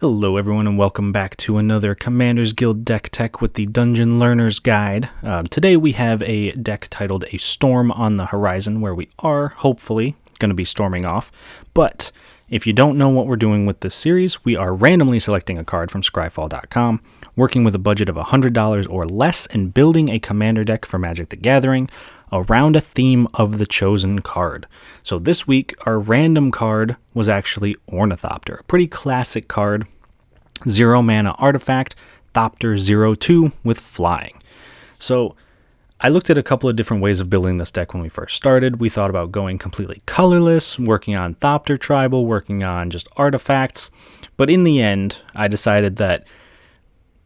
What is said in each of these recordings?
Hello everyone and welcome back to another Commander's Guild deck tech with the Dungeon Learner's Guide. Today we have a deck titled A Storm on the Horizon where we are, hopefully, going to be storming off. But if you don't know what we're doing with this series, we are randomly selecting a card from scryfall.com, working with a budget of $100 or less and building a commander deck for Magic the Gathering around a theme of the chosen card. So this week, our random card was actually Ornithopter, a pretty classic card. 0 mana artifact, Thopter 0/2 with flying. So I looked at a couple of different ways of building this deck when we first started. We thought about going completely colorless, working on Thopter tribal, working on just artifacts. But in the end, I decided that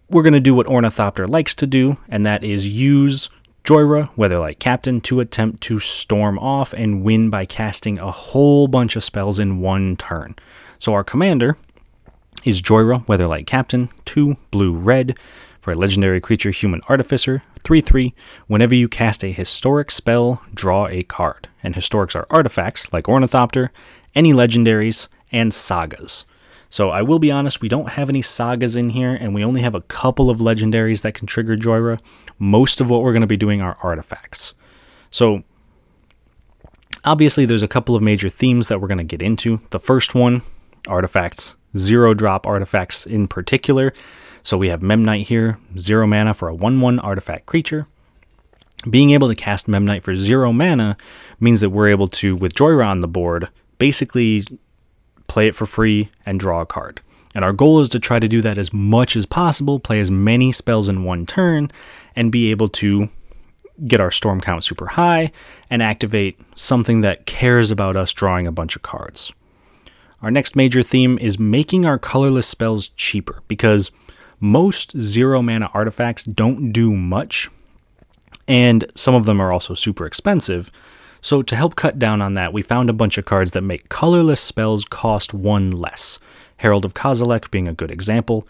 we're going to do what Ornithopter likes to do, and that is use Jhoira, Weatherlight Captain, to attempt to storm off and win by casting a whole bunch of spells in one turn. So our commander is Jhoira, Weatherlight Captain, 2 blue-red for a legendary creature human artificer, 3/3. Whenever you cast a historic spell, draw a card. And historics are artifacts like Ornithopter, any legendaries, and sagas. So I will be honest, we don't have any sagas in here, and we only have a couple of legendaries that can trigger Jhoira. Most of what we're going to be doing are artifacts. So obviously there's a couple of major themes that we're going to get into. The first one, artifacts, 0-drop artifacts in particular. So we have Memnite here, 0 mana for a 1/1 artifact creature. Being able to cast Memnite for 0 mana means that we're able to, with Jhoira on the board, basically play it for free and draw a card. And our goal is to try to do that as much as possible, play as many spells in one turn, and be able to get our storm count super high and activate something that cares about us drawing a bunch of cards. Our next major theme is making our colorless spells cheaper, because most 0 mana artifacts don't do much, and some of them are also super expensive. So to help cut down on that, we found a bunch of cards that make colorless spells cost 1 less. Herald of Kozilek being a good example.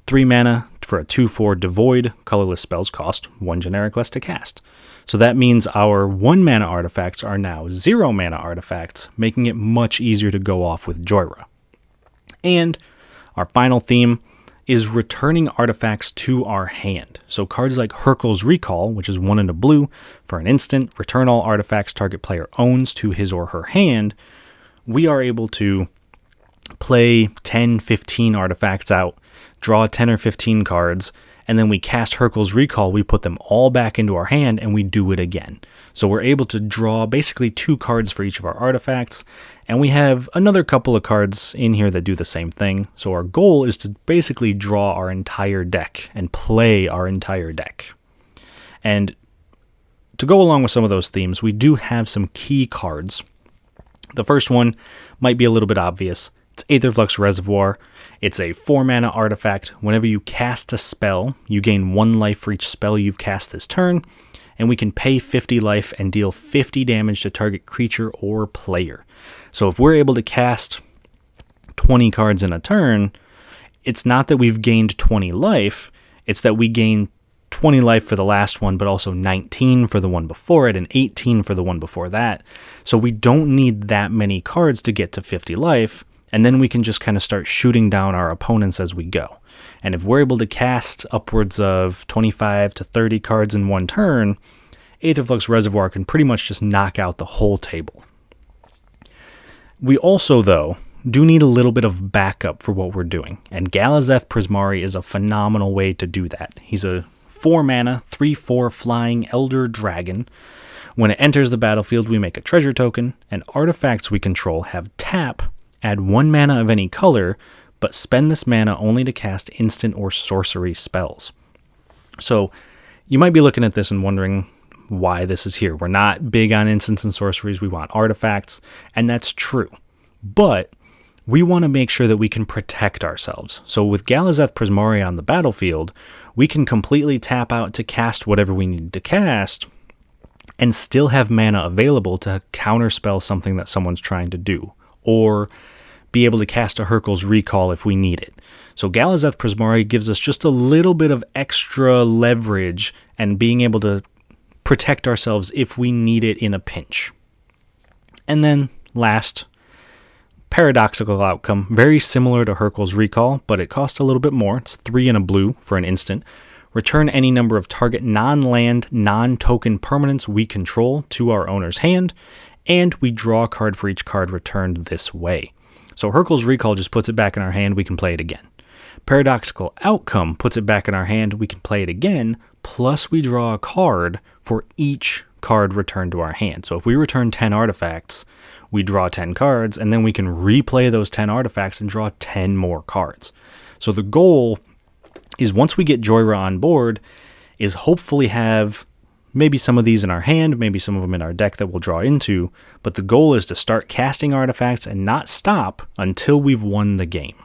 3 mana for a 2/4 devoid, colorless spells cost 1 generic less to cast. So that means our 1 mana artifacts are now 0 mana artifacts, making it much easier to go off with Jhoira. And our final theme is returning artifacts to our hand. So cards like Hurkyl's Recall, which is 1 and a blue, for an instant, return all artifacts target player owns to his or her hand. We are able to play 10, 15 artifacts out, draw 10 or 15 cards, and then we cast Hurkyl's Recall, we put them all back into our hand, and we do it again. So we're able to draw basically 2 cards for each of our artifacts, and we have another couple of cards in here that do the same thing. So our goal is to basically draw our entire deck and play our entire deck. And to go along with some of those themes, we do have some key cards. The first one might be a little bit obvious. It's Aetherflux Reservoir. It's a 4 mana artifact. Whenever you cast a spell, you gain 1 life for each spell you've cast this turn, and we can pay 50 life and deal 50 damage to target creature or player. So if we're able to cast 20 cards in a turn, it's not that we've gained 20 life, it's that we gain 20 life for the last one, but also 19 for the one before it and 18 for the one before that. So we don't need that many cards to get to 50 life, and then we can just kind of start shooting down our opponents as we go. And if we're able to cast upwards of 25 to 30 cards in one turn, Aetherflux Reservoir can pretty much just knock out the whole table. We also, though, do need a little bit of backup for what we're doing, and Galazeth Prismari is a phenomenal way to do that. He's a 4 mana, 3/4 flying Elder Dragon. When it enters the battlefield, we make a treasure token, and artifacts we control have tap, add 1 mana of any color, but spend this mana only to cast instant or sorcery spells. So you might be looking at this and wondering why this is here. We're not big on instants and sorceries, we want artifacts, and that's true. But we want to make sure that we can protect ourselves. So with Galazeth Prismari on the battlefield, we can completely tap out to cast whatever we need to cast, and still have mana available to counterspell something that someone's trying to do, or be able to cast a Hurkyl's Recall if we need it. So Galazeth Prismari gives us just a little bit of extra leverage and being able to protect ourselves if we need it in a pinch. And then last, Paradoxical Outcome, very similar to Hurkyl's Recall, but it costs a little bit more. It's 3 and a blue for an instant. Return any number of target non-land, non-token permanents we control to our owner's hand, and we draw a card for each card returned this way. So Hurkyl's Recall just puts it back in our hand, we can play it again. Paradoxical Outcome puts it back in our hand, we can play it again, plus we draw a card for each card returned to our hand. So if we return 10 artifacts, we draw 10 cards, and then we can replay those 10 artifacts and draw 10 more cards. So the goal is, once we get Jhoira on board, is hopefully have maybe some of these in our hand, maybe some of them in our deck that we'll draw into, but the goal is to start casting artifacts and not stop until we've won the game.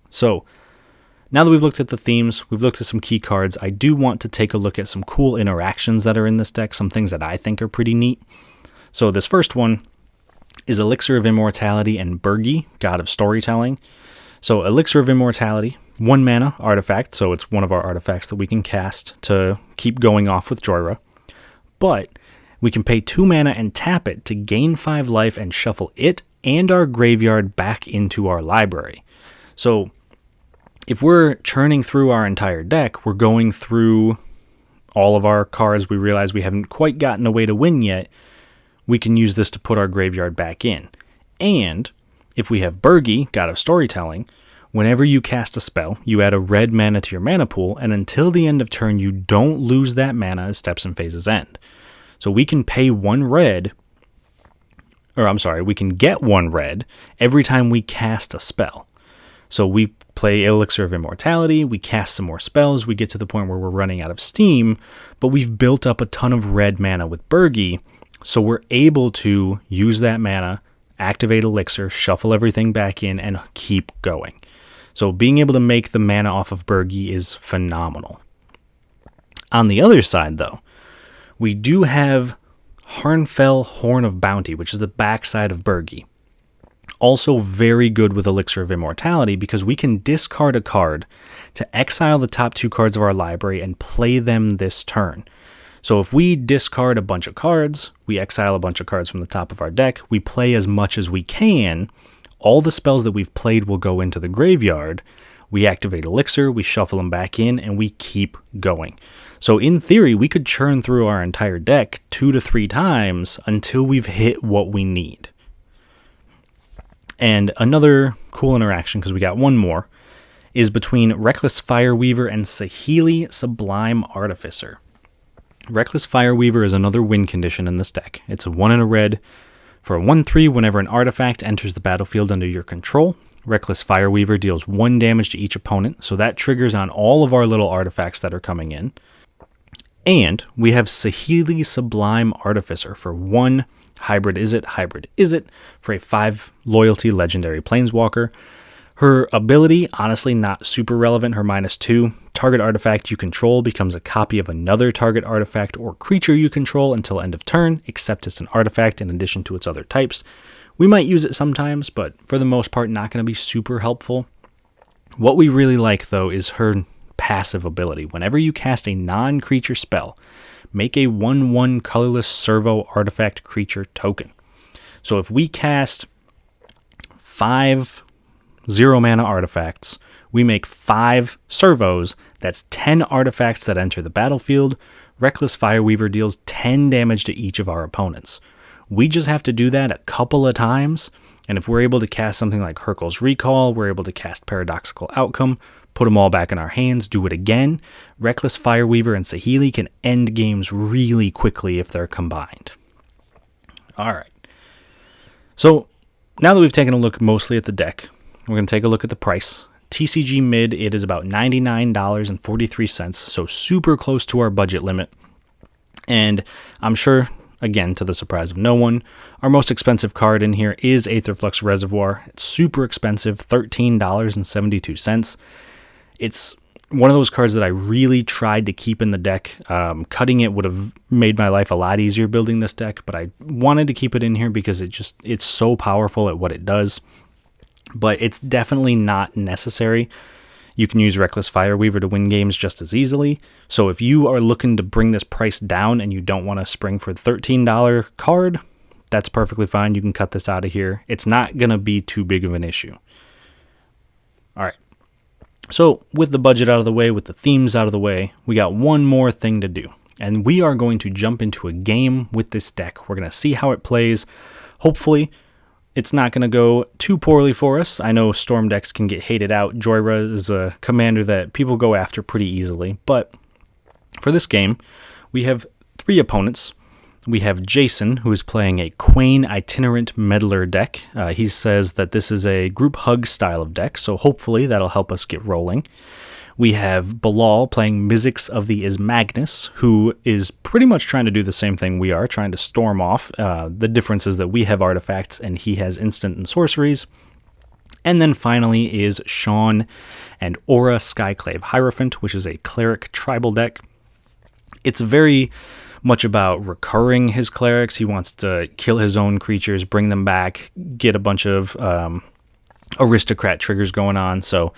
So, now that we've looked at the themes, we've looked at some key cards, I do want to take a look at some cool interactions that are in this deck, some things that I think are pretty neat. So this first one is Elixir of Immortality and Birgi, God of Storytelling. So Elixir of Immortality, 1 mana artifact, so it's one of our artifacts that we can cast to keep going off with Jhoira. But we can pay 2 mana and tap it to gain 5 life and shuffle it and our graveyard back into our library. So if we're churning through our entire deck, we're going through all of our cards, we realize we haven't quite gotten a way to win yet, we can use this to put our graveyard back in. And if we have Birgi, God of Storytelling, whenever you cast a spell, you add a red mana to your mana pool, and until the end of turn, you don't lose that mana as steps and phases end. So we can pay 1 red, we can get 1 red every time we cast a spell. So we play Elixir of Immortality, we cast some more spells, we get to the point where we're running out of steam, but we've built up a ton of red mana with Birgi, so we're able to use that mana, activate Elixir, shuffle everything back in, and keep going. So being able to make the mana off of Birgi is phenomenal. On the other side, though, we do have Harnfell Horn of Bounty, which is the backside of Birgi. Also very good with Elixir of Immortality because we can discard a card to exile the top 2 cards of our library and play them this turn. So if we discard a bunch of cards, we exile a bunch of cards from the top of our deck, we play as much as we can, all the spells that we've played will go into the graveyard, we activate Elixir, we shuffle them back in, and we keep going. So in theory, we could churn through our entire deck 2 to 3 times until we've hit what we need. And another cool interaction, because we got one more, is between Reckless Fireweaver and Saheeli Sublime Artificer. Reckless Fireweaver is another win condition in this deck. It's a 1 and a red. For a 1/3, whenever an artifact enters the battlefield under your control, Reckless Fireweaver deals 1 damage to each opponent, so that triggers on all of our little artifacts that are coming in. And we have Saheeli Sublime Artificer for 1 Hybrid Is It, for a 5 loyalty legendary planeswalker. Her ability, honestly not super relevant, her -2. Target artifact you control becomes a copy of another target artifact or creature you control until end of turn, except it's an artifact in addition to its other types. We might use it sometimes, but for the most part not going to be super helpful. What we really like, though, is her passive ability. Whenever you cast a non-creature spell, make a 1/1 colorless servo artifact creature token. So if we cast 5 0-mana artifacts, we make 5 servos, that's 10 artifacts that enter the battlefield. Reckless Fireweaver deals 10 damage to each of our opponents. We just have to do that a couple of times, and if we're able to cast something like Hurkyl's Recall, we're able to cast Paradoxical Outcome, put them all back in our hands, do it again. Reckless Fireweaver and Saheeli can end games really quickly if they're combined. Alright. So, now that we've taken a look mostly at the deck, we're going to take a look at the price. TCG mid, it is about $99.43, so super close to our budget limit. And I'm sure, again, to the surprise of no one, our most expensive card in here is Aetherflux Reservoir. It's super expensive, $13.72. It's one of those cards that I really tried to keep in the deck. Cutting it would have made my life a lot easier building this deck, but I wanted to keep it in here because it's so powerful at what it does. But it's definitely not necessary. You can use Reckless Fireweaver to win games just as easily. So if you are looking to bring this price down and you don't want to spring for the $13 card, that's perfectly fine. You can cut this out of here. It's not going to be too big of an issue. All right. So with the budget out of the way, with the themes out of the way, we got one more thing to do. And we are going to jump into a game with this deck. We're going to see how it plays. Hopefully, it's not going to go too poorly for us. I know Storm decks can get hated out. Jhoira is a commander that people go after pretty easily. But for this game, we have 3 opponents. We have Jason, who is playing a Quain Itinerant Meddler deck. He says that this is a group hug style of deck, so hopefully that'll help us get rolling. We have Bilal playing Mizzix of the Ismagnus, who is pretty much trying to do the same thing we are, trying to storm off. The difference is that we have artifacts and he has instant and sorceries. And then finally is Shawn and Aura Skyclave Hierophant, which is a cleric tribal deck. It's very much about recurring his clerics. He wants to kill his own creatures, bring them back, get a bunch of aristocrat triggers going on. So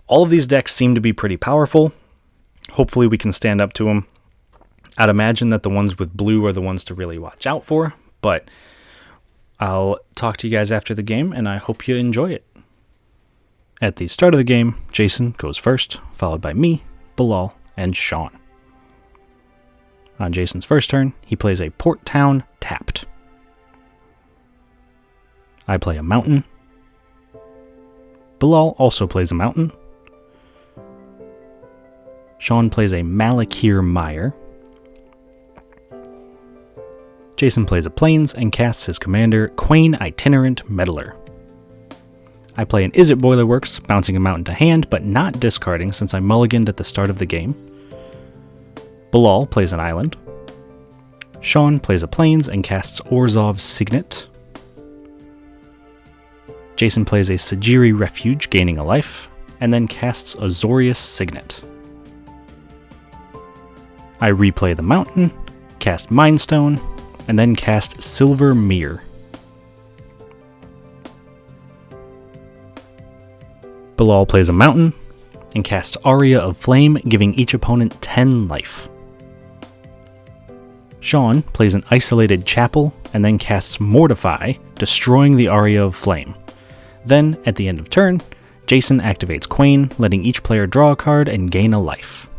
all of these decks seem to be pretty powerful. Hopefully we can stand up to them. I'd imagine that the ones with blue are the ones to really watch out for, but I'll talk to you guys after the game, and I hope you enjoy it. At the start of the game, Jason goes first, followed by me, Bilal, and Shawn. On Jason's first turn, he plays a Port Town tapped. I play a mountain. Bilal also plays a mountain. Shawn plays a Malakir Mire. Jason plays a Plains and casts his commander, Quain Itinerant Meddler. I play an Izzet Boilerworks, bouncing a mountain to hand, but not discarding since I mulliganed at the start of the game. Bilal plays an island. Shawn plays a Plains and casts Orzhov's Signet. Jason plays a Sajiri Refuge, gaining a life, and then casts Azorius Signet. I replay the mountain, cast Mindstone, and then cast Silver Mirror. Bilal plays a mountain, and casts Aria of Flame, giving each opponent 10 life. Shawn plays an Isolated Chapel, and then casts Mortify, destroying the Aria of Flame. Then, at the end of turn, Jason activates Quain, letting each player draw a card and gain a life.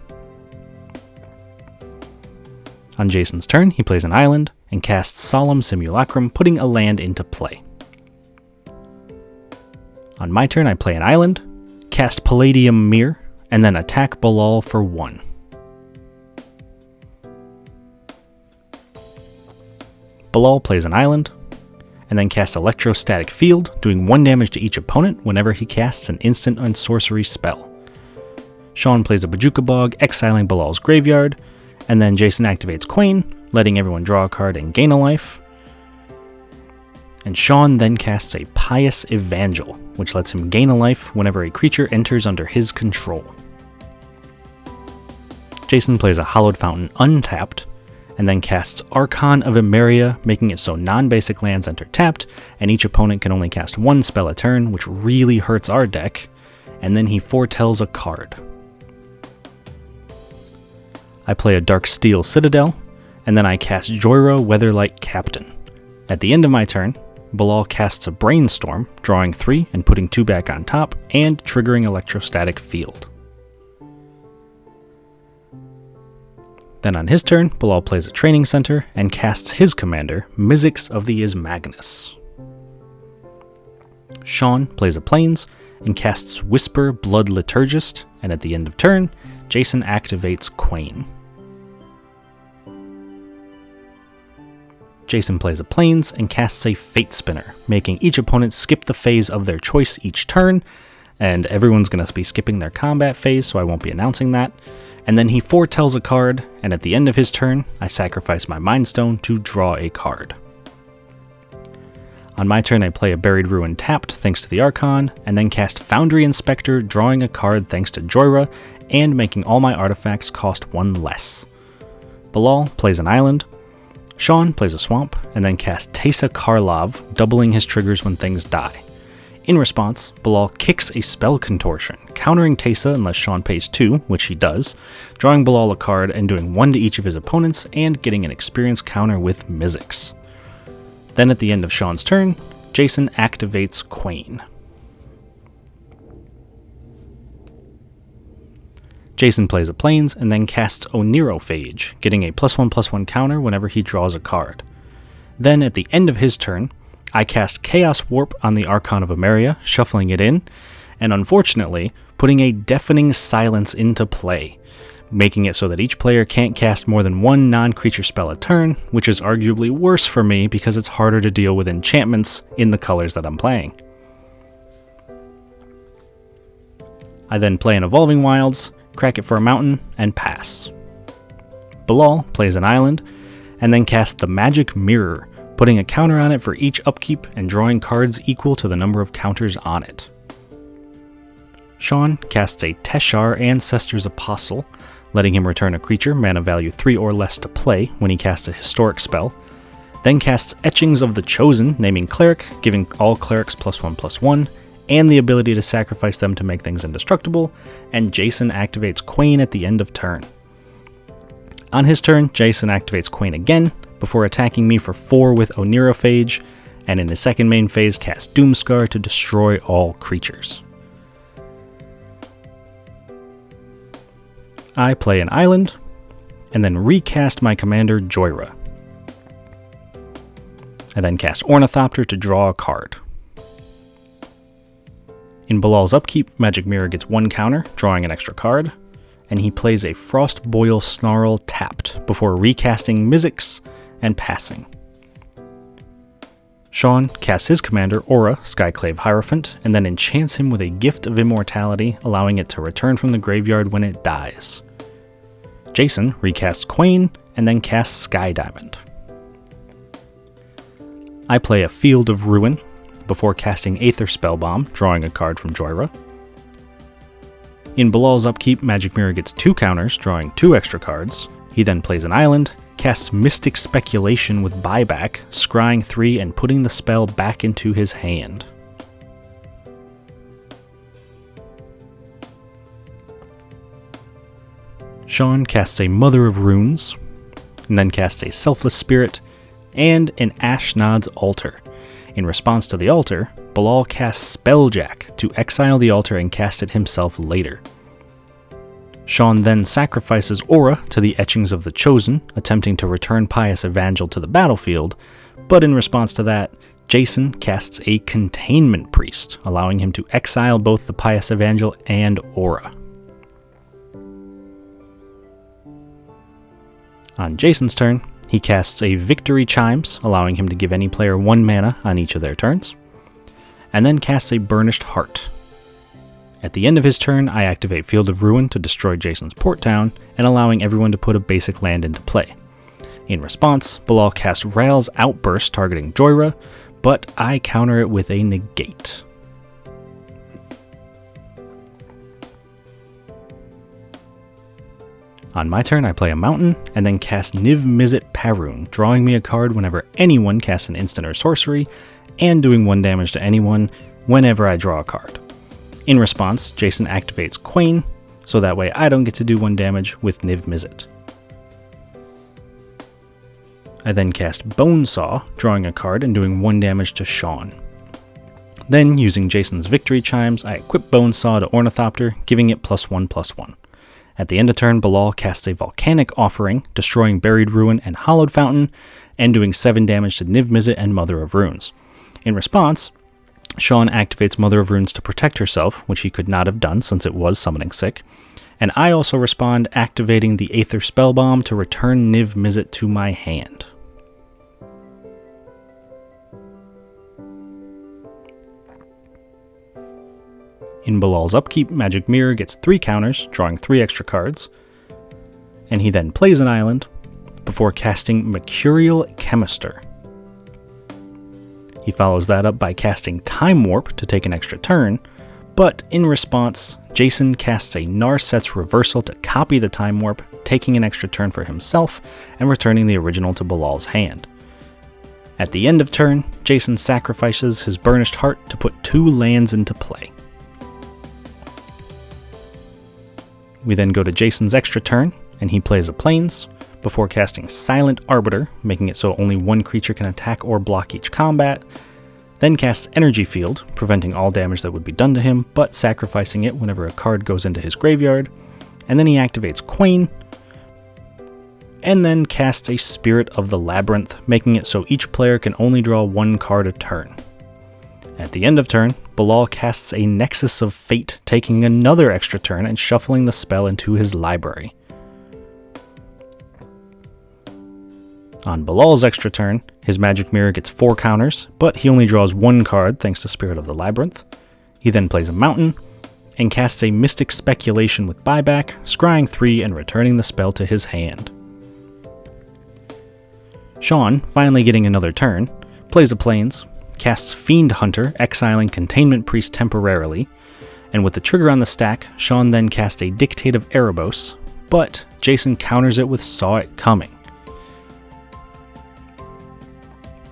On Jason's turn, he plays an island, and casts Solemn Simulacrum, putting a land into play. On my turn, I play an island, cast Palladium Mirror, and then attack Bilal for 1. Bilal plays an island, and then casts Electrostatic Field, doing 1 damage to each opponent whenever he casts an instant and sorcery spell. Shawn plays a Bojuka Bog, exiling Bilal's graveyard, and then Jason activates Quain, letting everyone draw a card and gain a life. And Shawn then casts a Pious Evangel, which lets him gain a life whenever a creature enters under his control. Jason plays a Hallowed Fountain untapped, and then casts Archon of Emeria, making it so non-basic lands enter tapped, and each opponent can only cast 1 spell a turn, which really hurts our deck, and then he foretells a card. I play a Darksteel Citadel, and then I cast Jhoira Weatherlight Captain. At the end of my turn, Bilal casts a Brainstorm, drawing 3 and putting 2 back on top, and triggering Electrostatic Field. Then on his turn, Bilal plays a Training Center and casts his commander, Mizzix of the Ismagnus. Shawn plays a Plains and casts Whisper Blood Liturgist, and at the end of turn, Jason activates Quain. Jason plays a Plains and casts a Fate Spinner, making each opponent skip the phase of their choice each turn, and everyone's going to be skipping their combat phase, so I won't be announcing that. And then he foretells a card, and at the end of his turn, I sacrifice my Mind Stone to draw a card. On my turn, I play a Buried Ruin tapped thanks to the Archon, and then cast Foundry Inspector, drawing a card thanks to Jhoira, and making all my artifacts cost 1 less. Bilal plays an island, Shawn plays a swamp, and then casts Teysa Karlov, doubling his triggers when things die. In response, Bilal kicks a Spell Contortion, countering Teysa unless Shawn pays 2, which he does, drawing Bilal a card and doing 1 to each of his opponents, and getting an experience counter with Mizzix. Then at the end of Shawn's turn, Jason activates Quain. Jason plays a Plains and then casts Ornithopter, getting a +1/+1 counter whenever he draws a card. Then at the end of his turn, I cast Chaos Warp on the Archon of Emeria, shuffling it in, and unfortunately, putting a Deafening Silence into play, making it so that each player can't cast more than one non-creature spell a turn, which is arguably worse for me because it's harder to deal with enchantments in the colors that I'm playing. I then play an Evolving Wilds, crack it for a mountain, and pass. Bilal plays an island, and then casts the Magic Mirror, putting a counter on it for each upkeep and drawing cards equal to the number of counters on it. Shawn casts a Teshar Ancestor's Apostle, letting him return a creature mana value 3 or less to play when he casts a historic spell, then casts Etchings of the Chosen, naming Cleric, giving all clerics +1/+1, and the ability to sacrifice them to make things indestructible, and Jason activates Quain at the end of turn. On his turn, Jason activates Quain again, before attacking me for 4 with Ornithopter, and in his second main phase casts Doomscar to destroy all creatures. I play an island, and then recast my commander Jhoira. I then cast Ornithopter to draw a card. In Bilal's upkeep, Magic Mirror gets 1 counter, drawing an extra card, and he plays a Frostboil Snarl tapped before recasting Mizzix and passing. Shawn casts his commander Aura, Skyclave Hierophant, and then enchants him with a Gift of Immortality, allowing it to return from the graveyard when it dies. Jason recasts Quain and then casts Sky Diamond. I play a Field of Ruin before casting Aether Spellbomb, drawing a card from Jhoira. In Bilal's upkeep, Magic Mirror gets 2 counters, drawing 2 extra cards. He then plays an island, casts Mystic Speculation with buyback, scrying 3 and putting the spell back into his hand. Shawn casts a Mother of Runes, and then casts a Selfless Spirit, and an Ashnod's Altar. In response to the altar, Bilal casts Spelljack to exile the altar and cast it himself later. Shawn then sacrifices Aura to the Etchings of the Chosen, attempting to return Pious Evangel to the battlefield, but in response to that, Jason casts a Containment Priest, allowing him to exile both the Pious Evangel and Aura. On Jason's turn, he casts a Victory Chimes, allowing him to give any player 1 mana on each of their turns, and then casts a Burnished Heart. At the end of his turn, I activate Field of Ruin to destroy Jason's Port Town, and allowing everyone to put a basic land into play. In response, Bilal casts Raal's Outburst targeting Jhoira, but I counter it with a Negate. On my turn, I play a mountain, and then cast Niv Mizzet Parun, drawing me a card whenever anyone casts an instant or sorcery, and doing 1 damage to anyone whenever I draw a card. In response, Jason activates Quain, so that way I don't get to do 1 damage with Niv Mizzet. I then cast Bonesaw, drawing a card and doing 1 damage to Shawn. Then, using Jason's Victory Chimes, I equip Bonesaw to Ornithopter, giving it +1/+1. At the end of turn, Bilal casts a Volcanic Offering, destroying Buried Ruin and Hallowed Fountain, and doing 7 damage to Niv Mizzet and Mother of Runes. In response, Shawn activates Mother of Runes to protect herself, which he could not have done since it was summoning sick, and I also respond activating the Aether Spellbomb to return Niv Mizzet to my hand. In Bilal's upkeep, Magic Mirror gets 3 counters, drawing 3 extra cards, and he then plays an island before casting Mercurial Chemister. He follows that up by casting Time Warp to take an extra turn, but in response, Jason casts a Narset's Reversal to copy the Time Warp, taking an extra turn for himself and returning the original to Bilal's hand. At the end of turn, Jason sacrifices his Burnished Heart to put 2 lands into play. We then go to Jason's extra turn, and he plays a Plains, before casting Silent Arbiter, making it so only one creature can attack or block each combat. Then casts Energy Field, preventing all damage that would be done to him, but sacrificing it whenever a card goes into his graveyard. And then he activates Quain, and then casts a Spirit of the Labyrinth, making it so each player can only draw one card a turn. At the end of turn, Bilal casts a Nexus of Fate, taking another extra turn and shuffling the spell into his library. On Bilal's extra turn, his Magic Mirror gets 4 counters, but he only draws 1 card thanks to Spirit of the Labyrinth. He then plays a Mountain, and casts a Mystic Speculation with buyback, scrying 3 and returning the spell to his hand. Shawn, finally getting another turn, plays a Plains, casts Fiend Hunter, exiling Containment Priest temporarily, and with the trigger on the stack, Shawn then casts a Dictate of Erebos, but Jason counters it with Saw It Coming.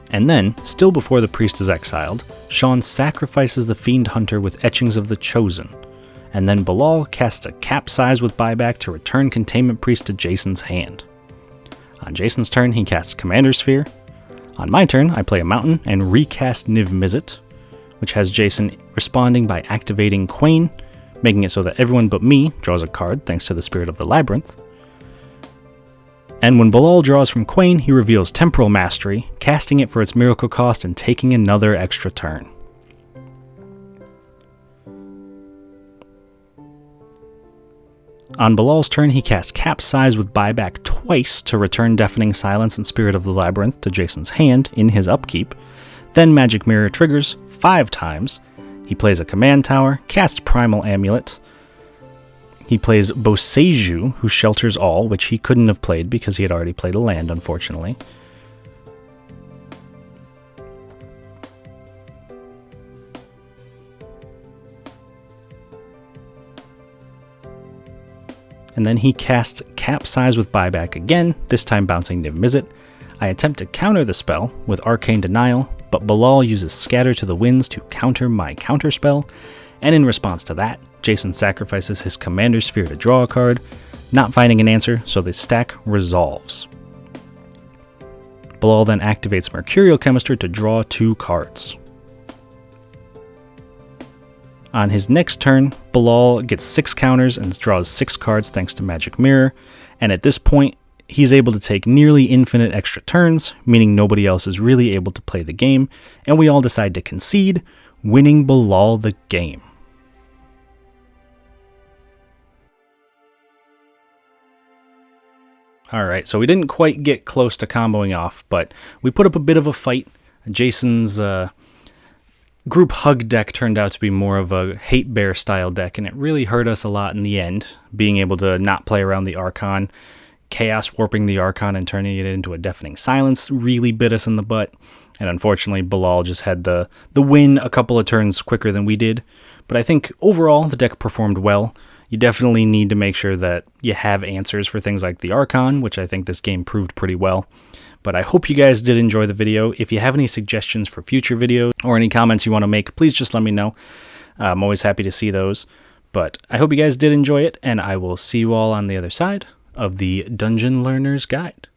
And then, still before the priest is exiled, Shawn sacrifices the Fiend Hunter with Etchings of the Chosen, and then Bilal casts a Capsize with buyback to return Containment Priest to Jason's hand. On Jason's turn, he casts Commander Sphere. On my turn, I play a Mountain and recast Niv Mizzet, which has Jason responding by activating Quain, making it so that everyone but me draws a card thanks to the Spirit of the Labyrinth. And when Bilal draws from Quain, he reveals Temporal Mastery, casting it for its miracle cost and taking another extra turn. On Bilal's turn, he casts Capsize with buyback twice to return Deafening Silence and Spirit of the Labyrinth to Jason's hand in his upkeep. Then Magic Mirror triggers 5 times. He plays a Command Tower, casts Primal Amulet. He plays Boseiju, who shelters all, which he couldn't have played because he had already played a land, unfortunately. And then he casts Capsize with buyback again, this time bouncing Niv Mizzet. I attempt to counter the spell with Arcane Denial, but Bilal uses Scatter to the Winds to counter my counterspell, and in response to that, Jason sacrifices his Commander Sphere to draw a card, not finding an answer, so the stack resolves. Bilal then activates Mercurial Chemistry to draw 2 cards. On his next turn, Bilal gets 6 counters and draws 6 cards thanks to Magic Mirror, and at this point, he's able to take nearly infinite extra turns, meaning nobody else is really able to play the game, and we all decide to concede, winning Bilal the game. Alright, so we didn't quite get close to comboing off, but we put up a bit of a fight. Jason's group hug deck turned out to be more of a hate bear style deck, and it really hurt us a lot in the end, being able to not play around the Archon. Chaos warping the Archon and turning it into a Deafening Silence really bit us in the butt, and unfortunately Bilal just had the win a couple of turns quicker than we did. But I think overall the deck performed well. You definitely need to make sure that you have answers for things like the Archon, which I think this game proved pretty well. But I hope you guys did enjoy the video. If you have any suggestions for future videos or any comments you want to make, please just let me know. I'm always happy to see those. But I hope you guys did enjoy it, and I will see you all on the other side of the Dungeon Learner's Guide.